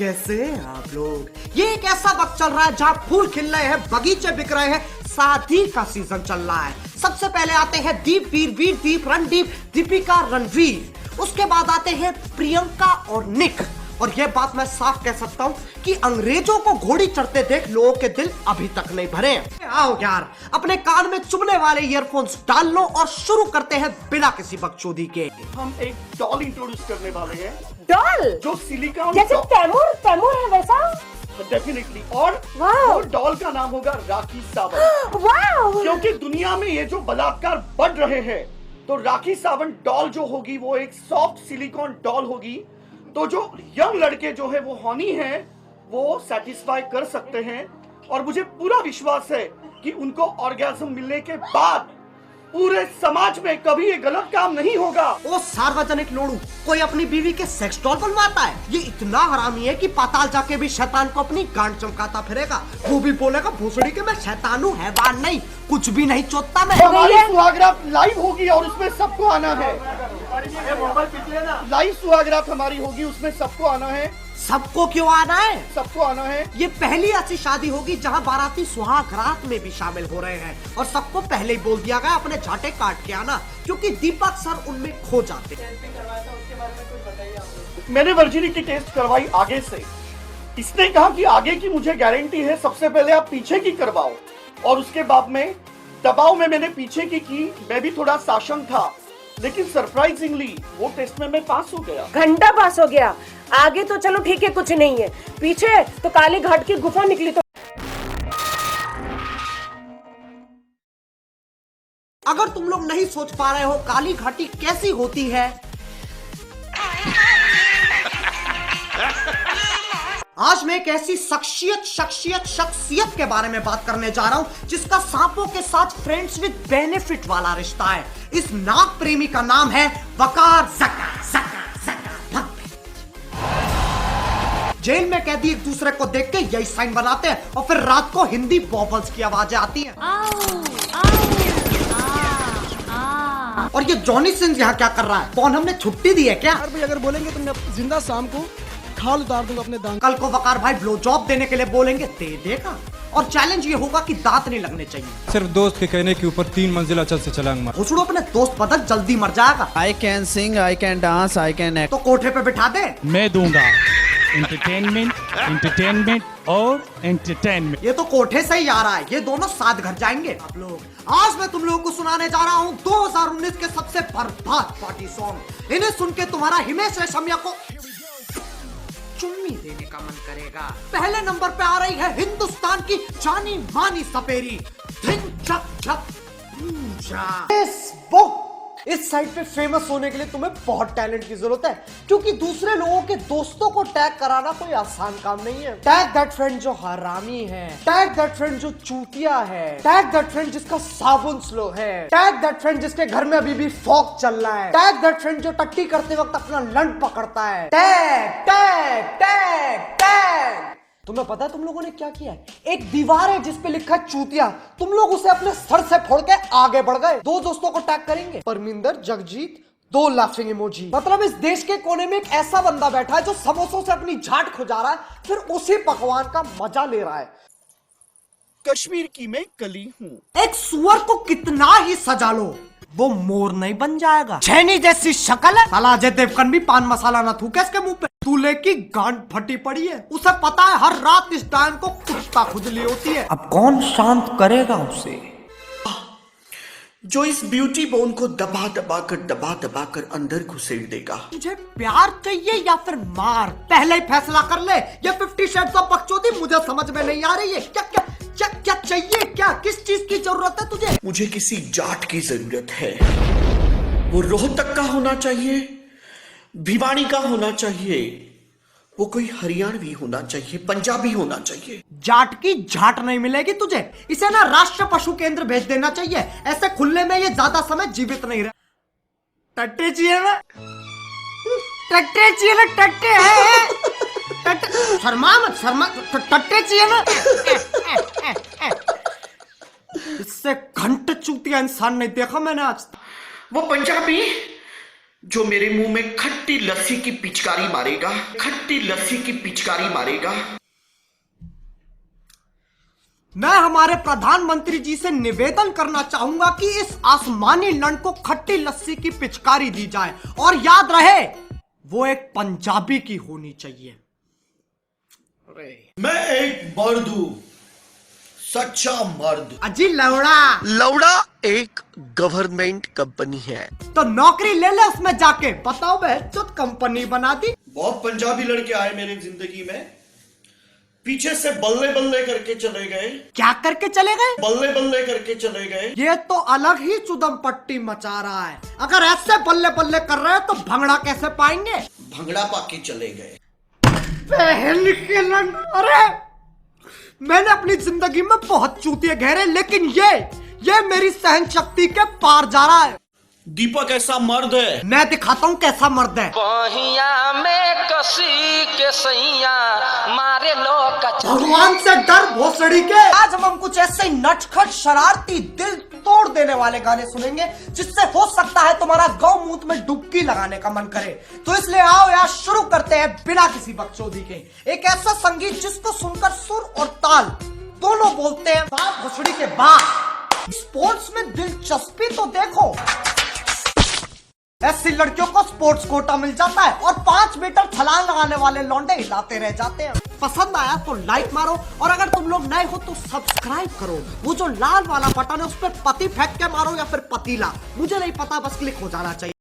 कैसे हैं आप लोग? ये एक ऐसा वक्त चल रहा है जहाँ फूल खिल रहे हैं, बगीचे बिक रहे हैं, शादी का सीजन चल रहा है। सबसे पहले आते हैं दीप, वीर, दीप, रणदीप, दीपिका, रणवीर। उसके बाद आते हैं प्रियंका और निक। और यह बात मैं साफ कह सकता हूँ कि अंग्रेजों को घोड़ी चढ़ते देख लोगों के दिल अभी तक नहीं भरे। आओ यार, अपने कान में चुभने वाले ईयरफोन्स डाल लो और शुरू करते हैं बिना किसी बकचोदी के। हम एक डॉल इंट्रोड्यूस करने वाले हैं। डॉल जो सिलिकॉन जैसे तैमूर है वैसा। डेफिनेटली। और वो डॉल का नाम होगा राखी सावंत। वाव! क्योंकि दुनिया में ये जो बलात्कार बढ़ रहे हैं, तो राखी सावंत डॉल जो होगी वो एक सॉफ्ट सिलिकॉन डॉल होगी। तो जो यंग लड़के जो है वो हॉनी हैं, वो सेटिस्फाई कर सकते हैं। और मुझे पूरा विश्वास है कि उनको ऑर्गेज़म मिलने के बाद पूरे समाज में कभी ये गलत काम नहीं होगा। ओ सार्वजनिक लोड़ू, कोई अपनी बीवी के सेक्स डॉल बनवाता है? ये इतना हरामी है कि पाताल जाके भी शैतान को अपनी गांड चमकाता फिरेगा। वो भी बोलेगा भोसड़ी के मैं शैतान हूँ, हैवान नहीं, कुछ भी नहीं चोतता मैं। हमारी सुहागरात लाइव होगी और उसमें सबको आना है। लाइव सुहागरात हमारी होगी, उसमें सबको आना है। सबको क्यों आना है? सबको आना है। ये पहली ऐसी शादी होगी जहां बाराती सुहाग रात में भी शामिल हो रहे हैं। और सबको पहले ही बोल दिया गया अपने झाटे काट के आना, क्योंकि दीपक सर उनमें खो जाते हैं। मैंने वर्जिनिटी टेस्ट करवाई आगे से। इसने कहा कि आगे की मुझे गारंटी है, सबसे पहले आप पीछे की करवाओ। और उसके बाद में दबाव में मैंने पीछे की। मैं भी थोड़ा साशंक था, लेकिन सरप्राइजिंगली वो टेस्ट में मैं पास हो गया। घंटा पास हो गया। आगे तो चलो ठीक है, कुछ नहीं है, पीछे तो काली घाट की गुफा निकली। तो अगर तुम लोग नहीं सोच पा रहे हो काली घाटी कैसी होती है, आज मैं एक ऐसी शख्सियत के बारे में बात करने जा रहा हूं जिसका सांपों के साथ फ्रेंड्स विद बेनिफिट वाला रिश्ता है। इस नाग प्रेमी का नाम है वकार ज़का। जेल में कैदी एक दूसरे को देख के यही साइन बनाते हैं और फिर रात को हिंदी बॉबल्स की आवाजें आती हैं। और ये जॉनी सिंह यहाँ क्या कर रहा है? कौन हमने छुट्टी दी है क्या? भाई अगर बोलेंगे तो मैं जिंदा शाम को खाल उतार दूंगा अपने दांत। कल को वकार भाई ब्लो जॉब देने के लिए बोलेंगे, दे देगा। और चैलेंज ये होगा कि दांत नहीं लगने चाहिए। सिर्फ दोस्त के कहने के ऊपर 3 मंजिला छत से छलांग मार। घुसड़ो अपने दोस्त बदल, जल्दी मर जाएगा। I can sing, I can dance, I can act. तो कोठे पे बिठा दे। मैं दूंगा एंटरटेनमेंट और एंटरटेनमेंट। ये तो कोठे से ही आ रहा है, ये दोनों साथ घर जाएंगे। आप लोग, आज मैं तुम लोगों को सुनाने जा रहा हूँ 2019 के सबसे बर्बाद पार्टी सॉन्ग। इन्हें सुन के तुम्हारा हिमेश रेशमिया को चुम्मी देने का मन करेगा। पहले नंबर पे आ रही है हिंदुस्तान की जानी मानी सपेरी धिन चक चक पूजा। इस साइट पे फेमस होने के लिए तुम्हें बहुत टैलेंट की जरूरत है, क्योंकि दूसरे लोगों के दोस्तों को टैग कराना कोई आसान काम नहीं है। टैग दैट फ्रेंड जो हरामी है, टैग दैट फ्रेंड जो चूतिया है, टैग दैट फ्रेंड जिसका साबुन स्लो है, टैग दैट फ्रेंड जिसके घर में अभी भी फॉग चल रहा है, टैग दैट फ्रेंड जो टट्टी करते वक्त अपना लंड पकड़ता है। Tag tag tag tag. तुम्हें पता है तुम लोगों ने क्या किया है? एक दीवार है जिसपे लिखा है चूतिया, तुम लोग उसे अपने सर से फोड़ के आगे बढ़ गए। 2 दोस्तों को टैग करेंगे, परमिंदर, जगजीत, 2 लाफिंग इमोजी। मतलब इस देश के कोने में एक ऐसा बंदा बैठा है जो समोसों से अपनी झाट खुजा रहा है, फिर उसी पकवान का मजा ले रहा है। कश्मीर की मैं कली हूँ। एक सुअर को कितना ही सजा लो, वो मोर नहीं बन जाएगा। छैनी जैसी शक्ल है, साला अजय देवगन भी पान मसाला ना थूके इसके मुंह पे। दूल्हे की गांड फटी पड़ी है, उसे पता है हर रात इस टाइम को कुत्ता खुजली होती है। अब कौन शांत करेगा उसे? जो इस ब्यूटी बोन को दबा दबा कर अंदर घुसेड़ देगा। तुझे प्यार चाहिए या फिर मार? पहले ही फैसला कर ले। ये 50 शेड्स ऑफ बकचोदी मुझे समझ में नहीं आ रही है। क्या क्या क्या क्या चाहिए? क्या किस चीज की जरूरत है तुझे? मुझे किसी जाट की जरूरत है। वो रोहतक का होना चाहिए, भिवानी का होना चाहिए, वो कोई हरियाणवी होना चाहिए, पंजाबी होना चाहिए। जाट की झाट नहीं मिलेगी तुझे। इसे ना राष्ट्र पशु केंद्र भेज देना चाहिए। ऐसे खुले में ये ज्यादा समय जीवित नहीं रहा। टट्टे चाहिए ना, टट्टे चाहिए ना, टट्टे है, टट्टे। शर्मा मत, शर्मा। टट्टे चाहिए ना। इससे घंटे चूतिया इंसान नहीं देखा मैंने आज। वो पंजाबी जो मेरे मुंह में खट्टी लस्सी की पिचकारी मारेगा, खट्टी लस्सी की पिचकारी मारेगा। मैं हमारे प्रधानमंत्री जी से निवेदन करना चाहूंगा कि इस आसमानी लंड को खट्टी लस्सी की पिचकारी दी जाए और याद रहे वो एक पंजाबी की होनी चाहिए। मैं एक मर्द हूं, सच्चा मर्द। अजी लौड़ा, लौड़ा एक गवर्नमेंट कंपनी है। तो नौकरी ले ले उसमें जाके। बताओ बे चुत कंपनी बना दी। बहुत पंजाबी लड़के आए मेरी जिंदगी में, पीछे से बल्ले बल्ले करके चले गए। क्या करके चले गए? बल्ले बल्ले करके चले गए। ये तो अलग ही चुदम पट्टी मचा रहा है। अगर ऐसे बल्ले बल्ले कर रहे हैं तो भंगड़ा कैसे पाएंगे? भंगड़ा पाके चले गए। पहल के लंड। अरे मैंने अपनी जिंदगी में बहुत चूतिए घेरे, लेकिन ये मेरी सहन शक्ति के पार जा रहा है। दीपक ऐसा मर्द है। मैं दिखाता हूँ कैसा मर्द है। में कसी के सैया मारे लो भगवान से डर भोसड़ी के। आज हम कुछ ऐसे नटखट शरारती दिल तोड़ देने वाले गाने सुनेंगे जिससे हो सकता है तुम्हारा गौमूत्र में डुबकी लगाने का मन करे। तो इसलिए आओ यार शुरू करते हैं बिना किसी बकचोदी के। एक ऐसा संगीत जिसको सुनकर सुर और ताल दोनों बोलते हैं बाप भोसड़ी के बाद। स्पोर्ट्स में दिलचस्पी तो देखो, ऐसी लड़कियों को स्पोर्ट्स कोटा मिल जाता है और 5 मीटर छलांग लगाने वाले लौंडे हिलाते रह जाते हैं। पसंद आया तो लाइक मारो और अगर तुम लोग नए हो तो सब्सक्राइब करो। वो जो लाल वाला बटन है उस पर पति फेंक के मारो या फिर पतीला, मुझे नहीं पता, बस क्लिक हो जाना चाहिए।